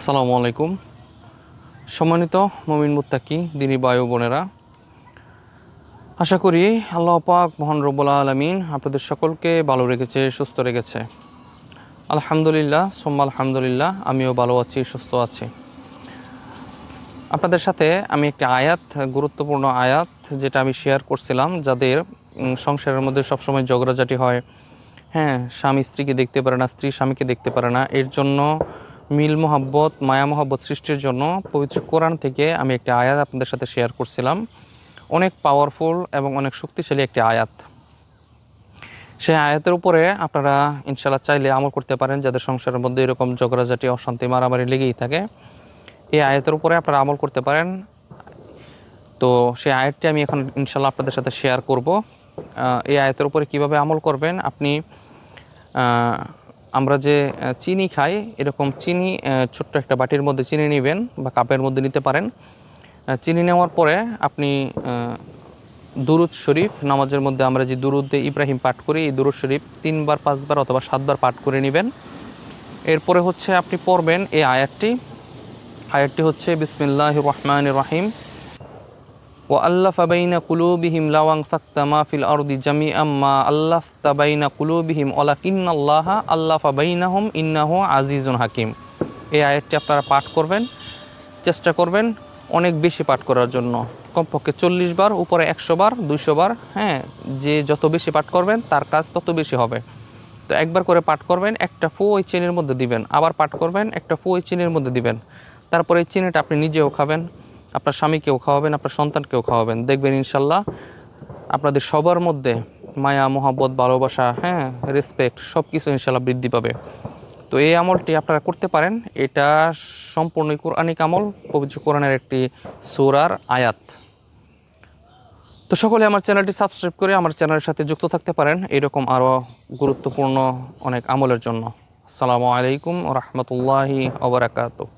আসসালামু আলাইকুম। সম্মানিত মুমিন মুত্তাকি দিনী ভাই ও বোনেরা, আশা করি আল্লাহ পাক মহান রব্বুল আলামিন আপনাদের সকলকে ভালো রেখেছে, সুস্থ রেখেছে। আলহামদুলিল্লাহ সুম্মা আলহামদুলিল্লাহ, আমিও ভালো আছি, সুস্থ আছি। আপনাদের সাথে আমি একটি আয়াত, গুরুত্বপূর্ণ আয়াত যেটা আমি শেয়ার করছিলাম, যাদের সংসারের মধ্যে সবসময় ঝগড়াঝাটি হয়, স্বামী স্ত্রীকে দেখতে পারে না, স্ত্রী স্বামীকে দেখতে পারে না, এর জন্য মিল মোহাব্বত, মায়া মোহাব্বত সৃষ্টির জন্য পবিত্র কোরআন থেকে আমি একটি আয়াত আপনাদের সাথে শেয়ার করছিলাম। অনেক পাওয়ারফুল এবং অনেক শক্তিশালী একটি আয়াত। সেই আয়াতের উপরে আপনারা ইনশাআল্লাহ চাইলে আমল করতে পারেন। যাদের সংসারের মধ্যে এরকম ঝগড়াঝাটি, অশান্তি, মারামারি লেগেই থাকে, এই আয়াতের উপরে আপনারা আমল করতে পারেন। তো সেই আয়াতটি আমি এখন ইনশাআল্লাহ আপনাদের সাথে শেয়ার করব। এই আয়াতের উপরে কিভাবে আমল করবেন, আপনি আমরা যে চিনি খাই, এরকম চিনি ছোট্ট একটা বাটির মধ্যে চিনি নেবেন বা কাপের মধ্যে নিতে পারেন। চিনি নেওয়ার পরে আপনি দুরুদ শরীফ, নামাজের মধ্যে আমরা যে দুরুদ ইব্রাহিম পাঠ করি, এই দুরুদ শরীফ 3 বার 5 বার অথবা 7 বার পাঠ করে নেবেন। এরপরে হচ্ছে আপনি পড়বেন এই আয়াতটি হচ্ছে বিসমিল্লাহির রহমানির রহিম। وألف بين قلوبهم لو أنفقت ما في الأرض جميعا ما ألفت بين قلوبهم ولكن الله ألف بينهم إنه عزيز حكيم। এই আয়াতটি আপনারা পাঠ করবেন, চেষ্টা করবেন অনেক বেশি পাঠ করার জন্য, কমপক্ষে 40 বার, উপরে 100 বার, 200 বার। যে যত বেশি পাঠ করবেন তার কাজ তত বেশি হবে। তো একবার করে পাঠ করবেন, একটা ফু ওই চিনির মধ্যে দিবেন, আবার পাঠ করবেন, একটা ফু ওই চিনির মধ্যে দিবেন। তারপরে এই চিনিটা আপনি নিজেও খাবেন, আপনার স্বামীকেও খাওয়াবেন, আপনার সন্তানকেও খাওয়াবেন। দেখবেন ইনশাল্লাহ আপনাদের সবার মধ্যে মায়া, মোহাব্বত, ভালোবাসা, রেসপেক্ট সব কিছু ইনশাল্লাহ বৃদ্ধি পাবে। তো এই আমলটি আপনারা করতে পারেন। এটা সম্পূর্ণ কোরআনিক আমল, পবিত্র কোরআনের একটি সূরার আয়াত। তো সকলে আমার চ্যানেলটি সাবস্ক্রাইব করে আমার চ্যানেলের সাথে যুক্ত থাকতে পারেন এরকম আরও গুরুত্বপূর্ণ অনেক আমলের জন্য। আসসালামু আলাইকুম ওয়া রাহমাতুল্লাহি ওয়া বারাকাতুহু।